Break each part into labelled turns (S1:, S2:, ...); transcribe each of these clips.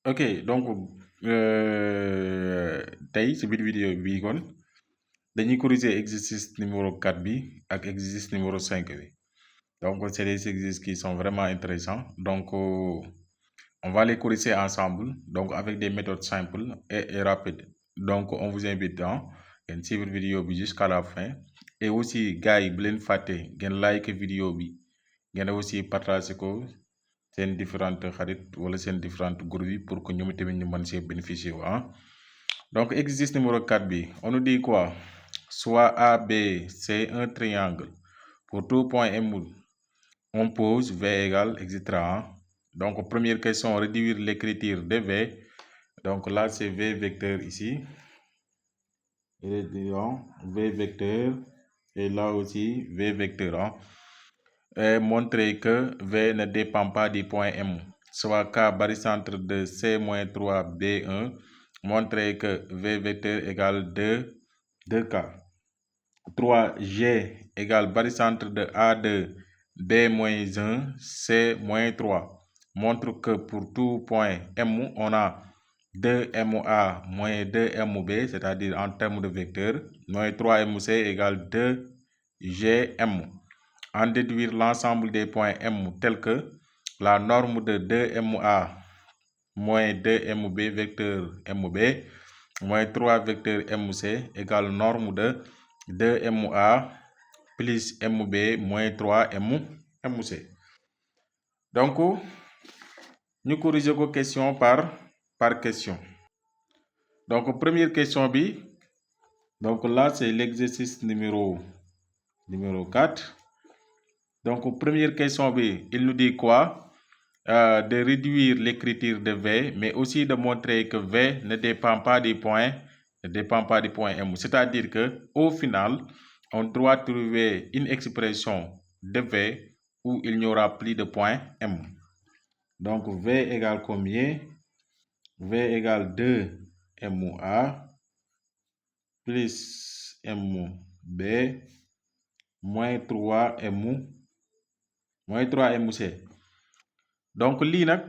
S1: ok donc tey si biir vidéo bii kon dañuy corriger exercice numéro 4 bi ak exercice numéro 5 bi donc c'est des exercices qui sont vraiment intéressants donc on va les corriger ensemble donc avec des méthodes simples et rapides donc on vous invite ngeen suivre vidéo bi jusqu'à la fin et aussi gars yi bu leen fàtte ngeen like vidéo bi ngeen aussi partager ko seen différentes xarit wala seen différentes groupes yi pour que ñoom tamit ñu mën see bénéficier wu donc exercice numéro 4 bi on nous dit quoi soit AB c'est un triangle pour tout point M on pose V égale etc. Donc première question réduire l'écriture de V donc là c'est V vecteur ici et V vecteur et là aussi V vecteur et montrer que V ne dépend pas du point M, soit K barycentre de C-3B1, montrer que V vecteur égale 2K. 3G égale barycentre de A2, B-1, C-3. Montre que pour tout point M, on a 2MA moins 2MB, c'est-à-dire en termes de vecteur, moins 3MC égale 2GM. En déduire l'ensemble des points M tels que la norme de 2MA moins 2MB vecteur MB moins 3 vecteur MC égale norme de 2MA plus MB moins 3 MC. Donc, ñu corriger ko question par question. Donc, première question bi, donc là c'est l'exercice numéro 4. Donc, première question bi, il nous dit quoi? De réduire l'écriture de V, mais aussi de montrer que V ne dépend pas du point M. C'est-à-dire que au final, on doit trouver une expression de V où il n'y aura plus de point M. Donc, V égale combien? V égale 2MA plus MB moins 3MC. Donc lii nag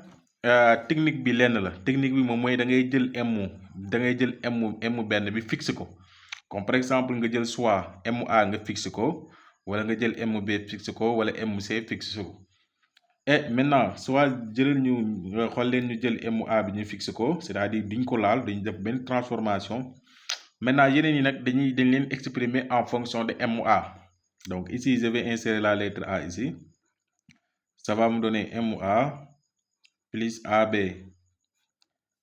S1: technique bi lenn la technique bi moom mooy da ngay jël M benn bi fixe ko comme par exemple nga jël soit MA nga fixe ko wala nga jël MB fixe ko wala MC fixe ko et maintenant soit jëlal ñu xool leen ñu jël MA bi ñu fixe ko c'est-à-dire duñ ko laal dañu def benn transformation maintenant yeneen yi nag dañ leen exprimer en fonction de MA donc ici je vais insérer la lettre A ici ça va me donner MA plus AB.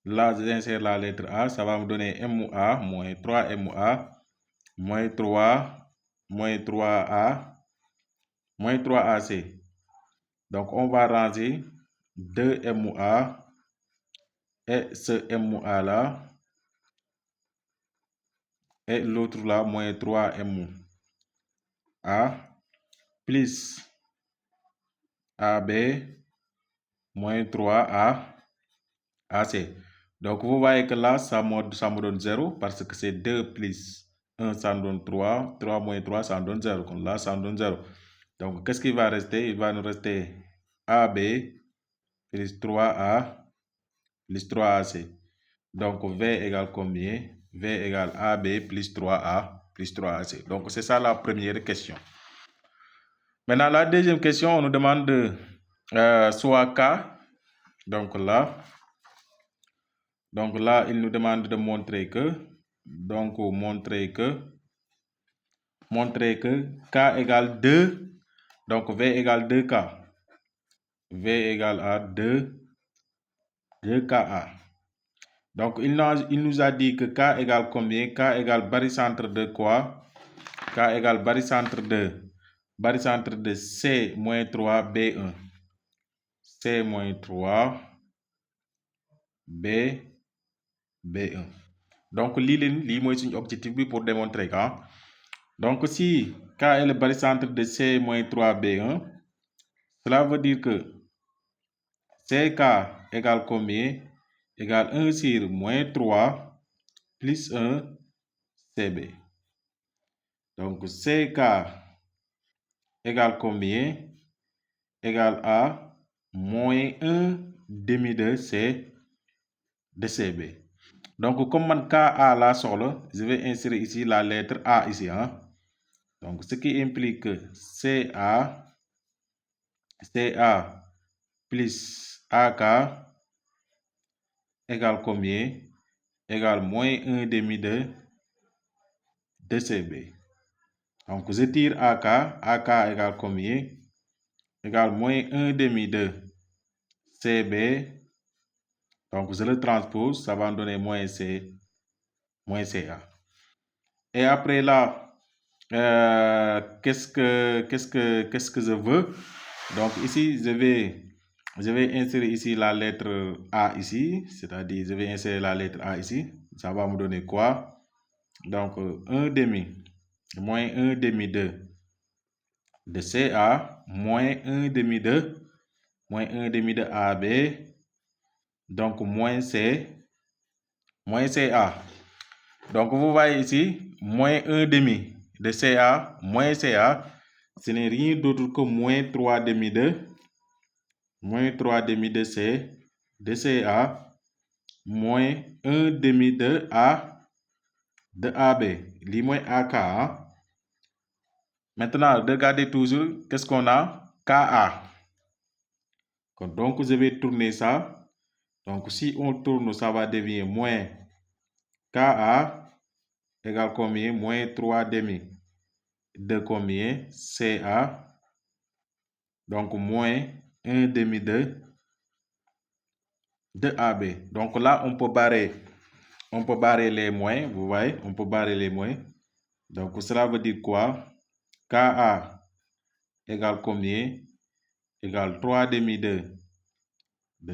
S1: Là, j'insère la lettre A, ça va me donner MA moins 3MA moins 3A moins 3AC. Donc, on va ranger 2MA et ce MA là et l'autre là moins 3MA plus AB moins 3AC. Donc, vous voyez que là, ça me donne 0 parce que c'est 2 plus 1, ça me donne 3. 3 moins 3, ça me donne 0. Donc là, ça me donne 0. Donc, qu'est-ce qui va rester? Il va nous rester AB plus 3A plus 3AC. Donc, V égale combien? V égale AB plus 3A plus 3AC. Donc, c'est ça la première question. Maintenant, la deuxième question, on nous demande soit K. Donc là, il nous demande de montrer que K égale 2. Donc, V égale 2K. V égale à 2KA. Donc, il nous a dit que K égale combien? K égale barycentre de quoi? K égale barycentre de C-3B1. C-3B1. Donc, lii mooy suñu objectif bi pour démontrer que donc si K est le barycentre de C-3B1, cela veut dire que CK égale combien? Égale 1 sur moins 3 plus 1 CB. Donc CK égale combien? Égale à moins 1 demi de de CB. Donc, comme man KA la soxla, je vais insérer ici la lettre A ici. Hein? Donc, ce qui implique que CA plus AK égale combien? Égale moins 1 demi de CB. Donc, je tire AK. AK égale combien? Égale moins 1 demi de CB. Donc, je le transpose, ça va me donner moins CA. Et après là, qu'est-ce que je veux? Donc, ici, je vais insérer ici la lettre A ici, c'est-à-dire je vais insérer la lettre A ici. Ça va me donner quoi? Donc, 1 demi, moins 1 demi de CA, moins 1 demi de AB, donc moins CA. Donc, vous voyez ici, moins 1 demi de CA, moins CA, ce n'est rien d'autre que moins 3 demi de CA, moins 1 demi de AB. Li moins AK. Hein? Maintenant, regardez toujours, qu'est-ce qu'on a? KA. Donc, je vais tourner ça. Donc, si on tourne, ça va devenir moins KA égale combien? Moins 3 demi de combien? CA. Donc, moins 1 demi de AB. Donc là, on peut barrer les moins, vous voyez, on peut barrer les moins. Donc, cela veut dire quoi? KA égale combien? Égale 3 demi de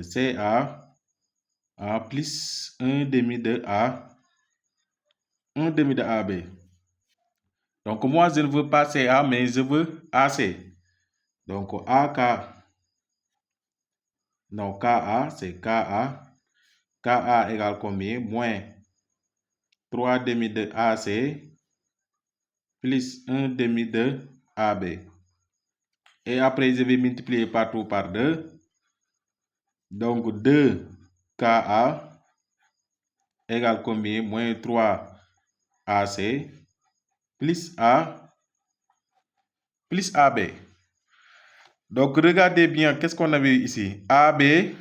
S1: CA plus 1 demi de 1 demi de AB. Donc, moi, je ne veux pas CA, mais je veux AC. Donc, AK, non, KA, c'est KA. KA égale combien? Moins 3 demi de AC plus 1 demi de AB. Et après, je vais multiplier partout par 2. Donc, 2 KA égale combien? Moins 3 AC plus AB. Donc, regardez bien, qu'est-ce qu'on avait ici? AB.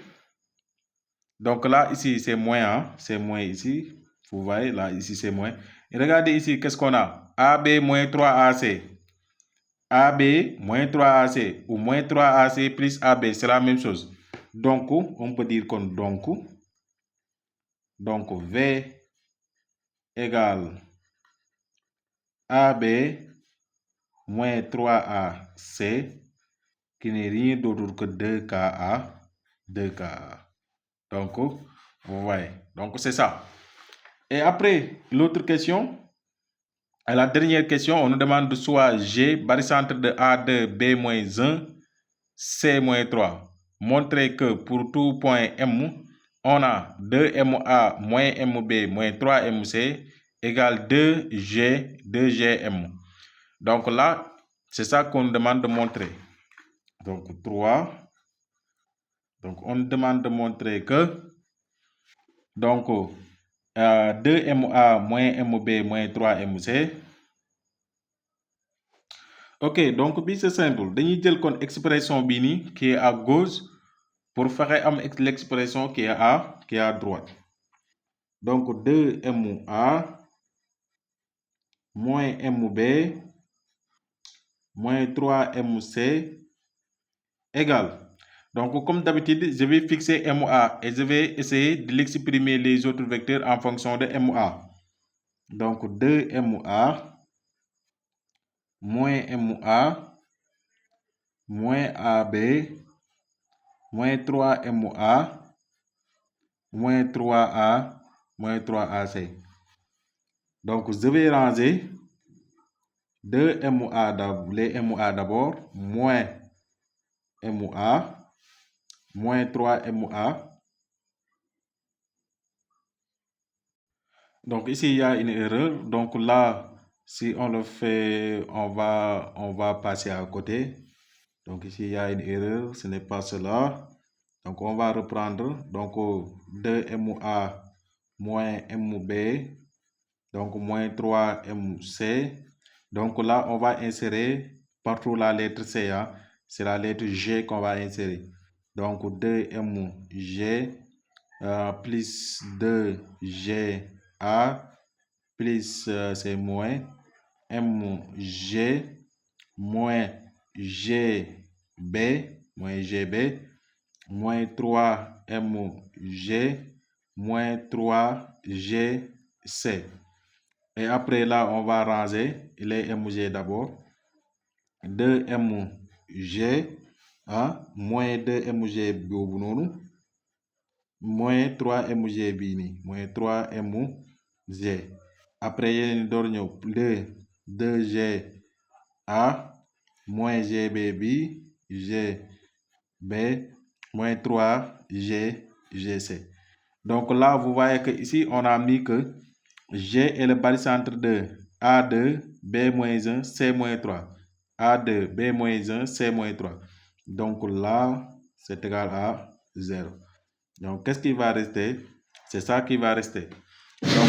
S1: Donc là, ici, c'est moins. Hein? C'est moins ici. Vous voyez, là, ici, c'est moins. Et regardez ici, qu'est-ce qu'on a? AB moins 3 AC. AB moins 3 AC ou moins 3 AC plus AB, c'est la même chose. Donc, on peut dire qu'on donc V égale AB moins 3AC qui n'est rien d'autre que 2KA. Donc, vous voyez. Donc, c'est ça. Et après, l'autre question. À la dernière question, on nous demande soit G, barycentre de A2, B-1, C-3. Montrez que pour tout point M, on a 2MA moins MB moins 3MC égale 2GM. Donc là, c'est ça qu'on demande de montrer. Donc 3. Donc on demande de montrer que donc 2MA moins MB moins 3MC. Ok, donc c'est simple. Dañuy jël kon expression bini qui est à gauche pour faire l'expression qui est à droite. Donc 2MA moins MB moins 3MC égale. Donc comme d'habitude, je vais fixer MA et je vais essayer de l'exprimer les autres vecteurs en fonction de MA. Donc 2MA moins MA moins AB moins 3MA moins 3A moins 3AC. Donc, je vais ranger les MA d'abord, moins MA, moins 3MA. Donc, ici, il y a une erreur. Donc, là, si on le fait, on va passer à côté. Donc, ici, il y a une erreur. Ce n'est pas cela. Donc, on va reprendre. Donc, 2MA moins MB. Donc, moins 3MC. Donc, là, on va insérer partout la lettre C. Hein? C'est la lettre G qu'on va insérer. Donc, 2MG plus 2GA plus c'est moins MG moins GB moins 3MG moins 3GC. Et après là, on va ranger les MG d'abord. 2MG moins 2MG boobu noonu moins 3MG bii nii moins 3MG. Après yeneen door ñëw 2GA moins GB bi GB moins 3GC. Donc là, vous voyez que ici, on a mis que G est le barycentre de A2, B-1, C-3. A2, B-1, C-3. Donc là, c'est égal à 0. Donc, qu'est-ce qui va rester? C'est ça qui va rester. Donc,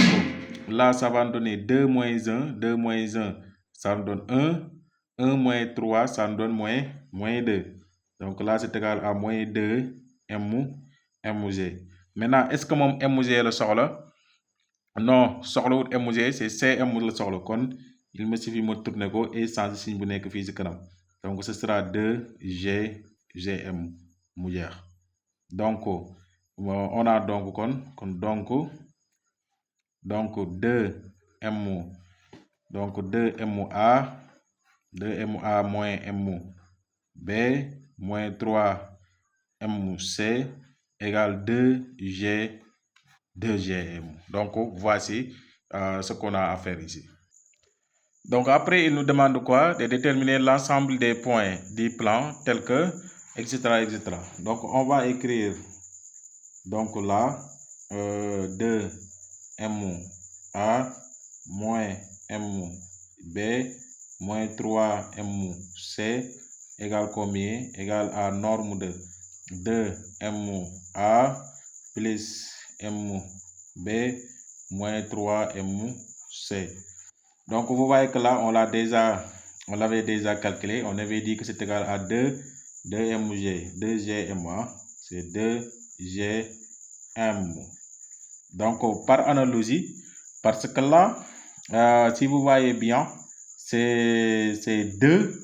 S1: là, ça va nous donner 2 moins 1. 2 moins 1, ça nous donne 1. 1 moins 3, ça nous donne moins 2. Donc là, c'est égal à moins 2 MG. Maintenant, est-ce que mon MG le soxla? Non, soxlawut MG, c'est CM le soxla. Kon, il me suffit de tourner ko et changer signe bu nekk fii ci kanam. Donc, ce sera 2GM mu jeex. Donc, on a donc donc 2M, donc 2MA, 2MA moins MB moins 3MC égale 2GM. Donc, voici ce qu'on a à faire ici. Donc, après, il nous demande quoi? De déterminer l'ensemble des points du plan tels que, etc., etc. Donc, on va écrire, donc là, 2MA moins MB moins 3MC égale combien? Égale à norme de 2MA plus MB moins 3MC. Donc, vous voyez que là, on l'avait déjà calculé. On avait dit que c'est égal à 2MG, 2GM, c'est 2GM. Donc, par analogie, parce que là, si vous voyez bien, c'est 2.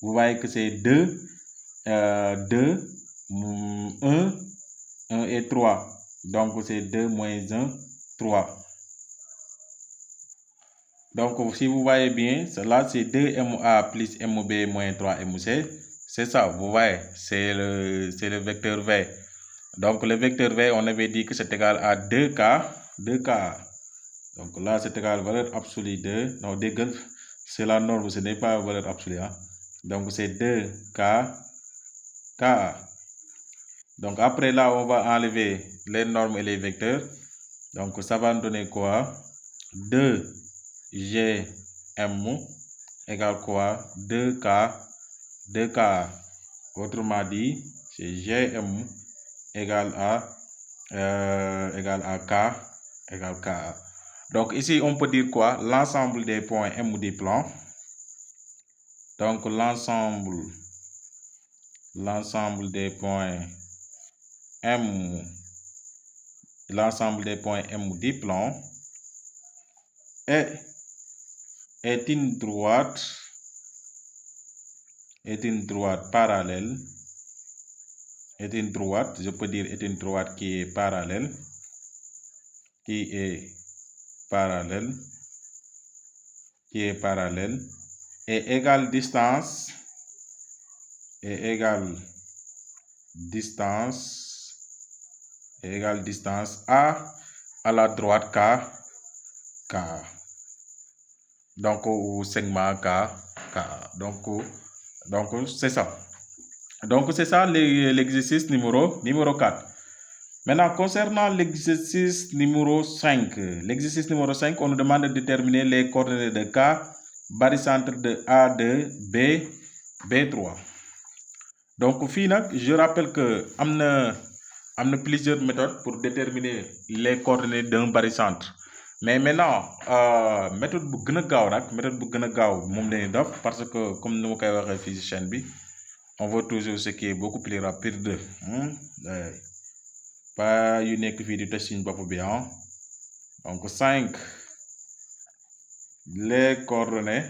S1: Vous voyez que c'est 2, 2, 1 et 3. Donc, c'est 2 moins 1, 3. Donc, si vous voyez bien, là, c'est 2MA plus MB moins 3MC. C'est ça, vous voyez, c'est le vecteur V. Donc, le vecteur V, on avait dit que c'est égal à 2K. Donc, là, c'est égal à valeur absolue de... Non, d'égal, c'est la norme, ce n'est pas valeur absolue. Hein? Donc, c'est 2K. Donc, après, là, on va enlever les normes et les vecteurs. Donc, ça va nous donner quoi? 2GM égale quoi? 2K. Autrement dit, c'est GM égale à K. Donc, ici, on peut dire quoi? L'ensemble des points M du plan. Donc, l'ensemble des points M du plan est une droite parallèle. Est une droite, je peux dire est une droite qui est parallèle. Et égale distance à la droite K. Donc, au segment K. Donc, c'est ça. Donc, c'est ça l'exercice numéro 4. Maintenant, concernant l'exercice numéro 5. L'exercice numéro 5, on nous demande de déterminer les coordonnées de K, barycentre de A2, B3. Donc, fii nag, je rappelle que am na am na plusieurs méthodes pour déterminer les coordonnées d'un barycentre mais maintenant méthode bu gën a gaaw nag méthode bu gën a gaaw moom la ñuy def parce que comme ni ma koy waxee fii ci chaîne bi on veut toujours ce qui est beaucoup plus rapide pas yu nekk fii di toj suñu bopp bi donc 5 les coordonnées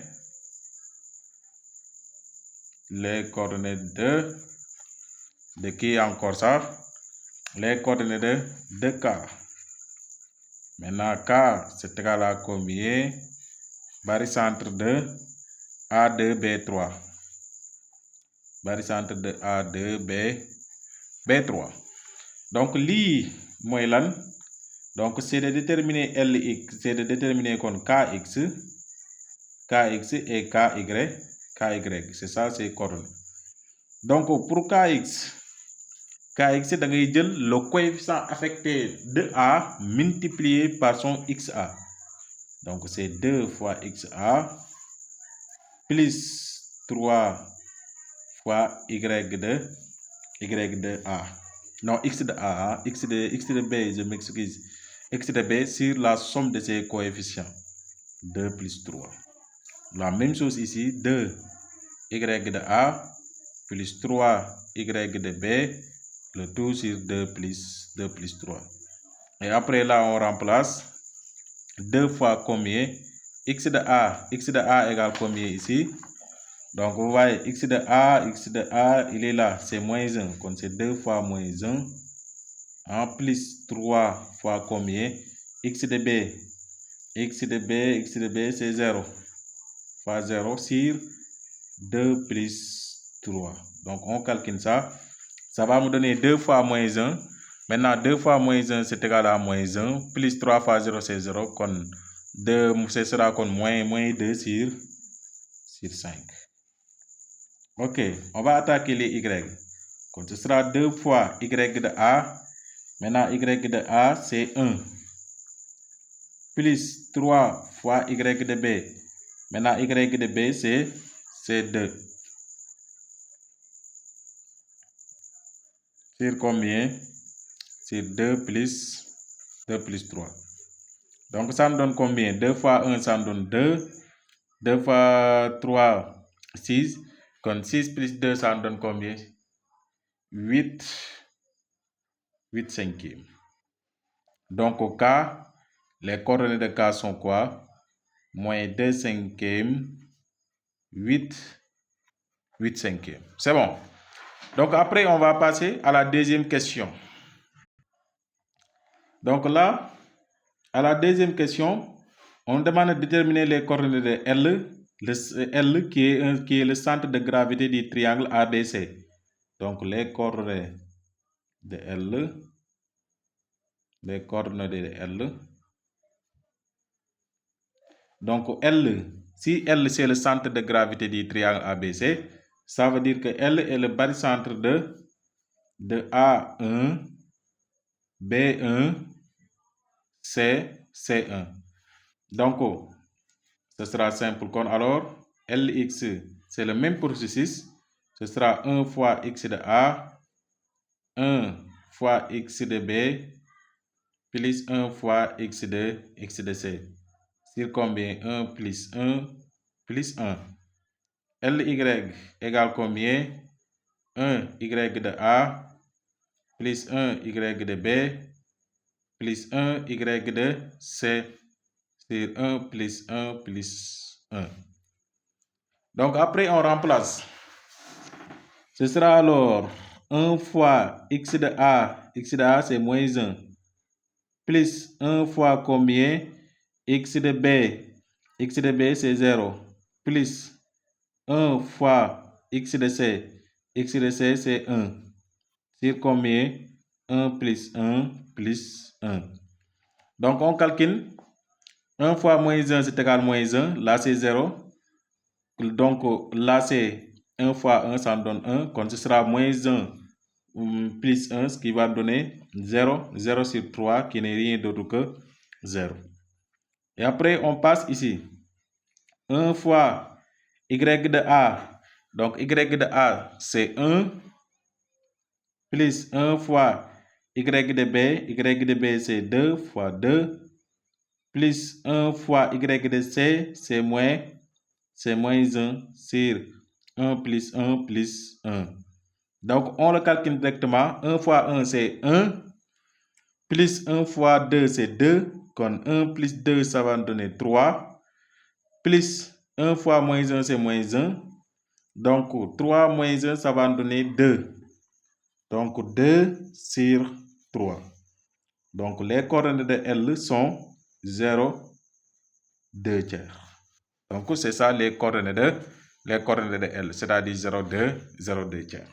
S1: de qui encore ça les coordonnées de K. Maintenant K c'est égal à combien barycentre de A2 B3 barycentre de A2 B3 donc lii mooy lan donc c'est de déterminer LX c'est de déterminer kon KX et KY c'est ça ces coordonnées donc pour KX da ngay jël le coefficient affecté de A multiplié par son XA donc c'est 2 fois XA plus 3 fois Y de A non X de A X de B je m'excuse X de B sur la somme de ces coefficients 2 plus 3 la même chose ici 2 Y de A plus 3 Y de B le tout sur 2 plus 3 et après là on remplace 2 fois combien X de A égale combien ici donc vous voyez X de A il est là c'est moins 1 donc c'est 2 fois moins 1 en plus 3 fois combien X de B c'est 0 fois 0 sur 2 plus 3 donc on calcule ça va me donner 2 fois moins 1 maintenant 2 fois moins 1 c'est égal à moins 1 plus 3 fois 0 c'est 0 kon 2 ce sera kon moins 2 sur 5 ok on va attaquer les Y donc ce sera 2 fois Y de A maintenant Y de A c'est 1 plus 3 fois Y de B maintenant Y de B c'est 2 sur combien sur 2 plus 3 donc ça me donne combien 2 fois 1 ça me donne 2 2 fois 3 6 kon 6 plus 2 ça me donne combien 8 cinquièmes donc au K les coordonnées de K sont quoi moins 2 cinquièmes 8 cinquièmes c'est bon donc après on va passer à la deuxième question donc là à la deuxième question on demande de déterminer les coordonnées de L L qui est le centre de gravité du triangle ABC donc les coordonnées de L donc L si L c'est le centre de gravité du triangle ABC ça veut dire que L est le barycentre de A1 B1 C1 donc ce sera simple kon alors LX c'est le même processus ce sera 1 fois X de A 1 fois X de B plus 1 fois X de C sur combien 1 plus 1 plus 1 LY égale combien 1 Y de A plus 1 Y de B plus 1 Y de C sur 1 plus 1 plus 1 donc après on remplace ce sera alors 1 fois X de A c'est moins 1 plus 1 fois combien X de B c'est 0 plus 1 fois X de C c'est 1 sur combien 1 plus 1 plus 1 donc on calcule 1 fois moins 1 c'est égal à moins 1 là c'est 0 donc là c'est 1 fois 1 ça me donne 1 donc ce sera moins 1 plus 1 ce qui va donner 0 sur 3 qui n'est rien d'autre que 0 et après on passe ici 1 fois Y de A donc Y de A c'est 1 plus 1 fois y de B c'est 2 fois 2, plus 1 fois y de C, c'est moins 1 sur 1 plus 1 plus 1. Donc, on le calcule directement. 1 fois 1, c'est 1. Plus 1 fois 2, c'est 2. Quand 1 plus 2, ça va nous donner 3. Plus 1 fois moins 1, c'est moins 1. Donc, 3 moins 1, ça va nous donner 2. Donc, 2 sur 3. Donc, les coordonnées de L sont 0, 2 tiers. Donc, c'est ça les coordonnées de L, c'est-à-dire 0, 2, 0, 2 tiers.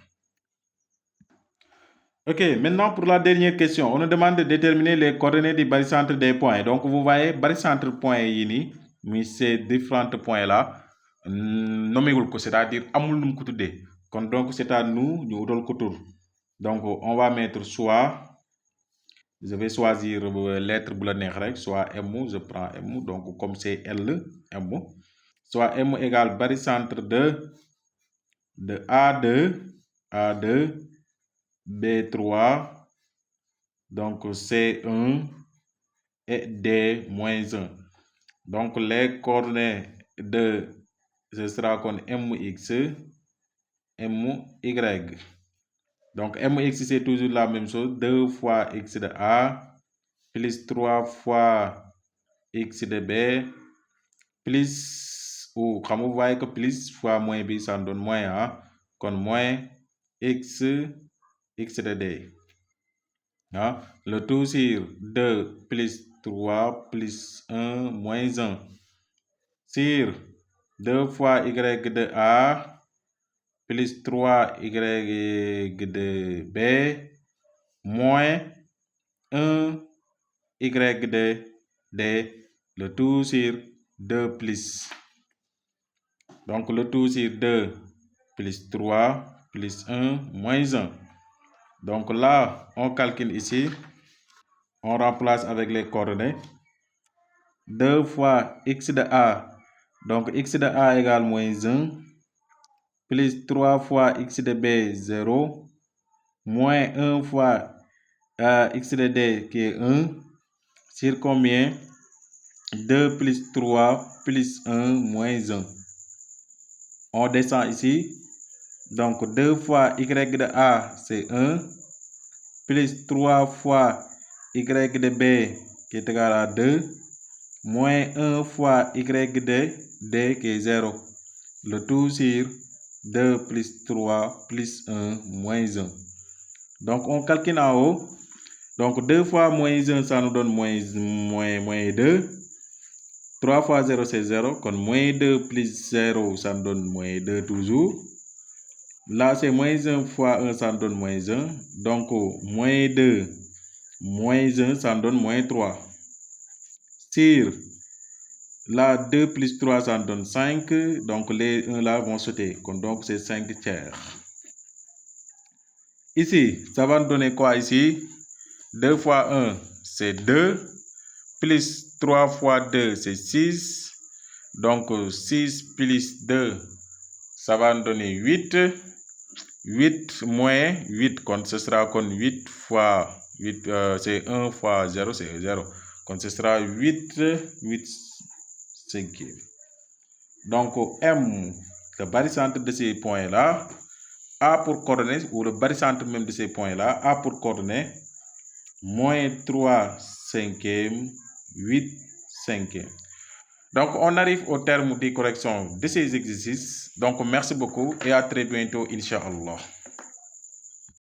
S1: Ok, maintenant pour la dernière question, on nous demande de déterminer les coordonnées du barycentre des points. Donc, vous voyez, barycentre point ici, mais ces différents points-là, nommé c'est-à-dire amul num ko tuddé. Donc, c'est à nous, nous dol ko tour. Donc, on va mettre soit, je vais choisir lettre bu la neex rek, soit M, je prends M, donc comme c'est L, M, soit M égale barycentre de A2, B3, donc C1 et D-1. Donc les coordonnées de ce sera comme MX, MY. Donc MX c'est toujours la même chose, 2 fois X de A, plus 3 fois X de B, plus, ou comme vous voyez que plus fois moins B, ça donne moins A, comme moins X de D. Hein? Le tout sur 2 plus 3 plus 1 moins 1 sur 2 fois Y de A plus 3 Y de B moins 1 Y de D, le tout sur 2 plus. Donc le tout sur 2 plus 3 plus 1 moins 1. Donc là, on calcule ici. On remplace avec les coordonnées. 2 fois X de A. Donc X de A égale moins 1. Plus 3 fois X de B, 0. Moins 1 fois X de D qui est 1. Sur combien? 2 plus 3 plus 1 moins 1. On descend ici. Donc 2 fois Y de A, c'est 1. Plus 3 fois Y de B qui est égal à 2. Moins 1 fois Y de D qui est 0. Le tout sur 2 plus 3 plus 1 moins 1. Donc on calcule en haut. Donc 2 fois moins 1, ça nous donne moins 2. 3 fois 0, c'est 0. Quand moins 2 plus 0, ça nous donne moins 2 toujours. Là, c'est moins 1 fois 1, ça nous donne moins 1. Donc moins 2, moins 1, ça nous donne moins 3. Sur là, 2 plus 3, ça nous donne 5. Donc les 1 là vont sauter. Donc c'est 5 tiers. Ici, ça va nous donner quoi ici? 2 fois 1, c'est 2. Plus 3 fois 2, c'est 6. Donc 6 plus 2, ça va nous donner 8. 8 moins 8, quand ce sera comme 8 fois 8, c'est 1 fois 0, c'est 0. Quand ce sera 8, 8 cinquième. Donc M, le barycentre de ces points-là, A pour coordonnées, ou le barycentre même de ces points-là, A pour coordonnées, moins 3 cinquième, 8 cinquième. Donc, on arrive au terme des corrections de ces exercices. Donc, merci beaucoup et à très bientôt, Inch'Allah.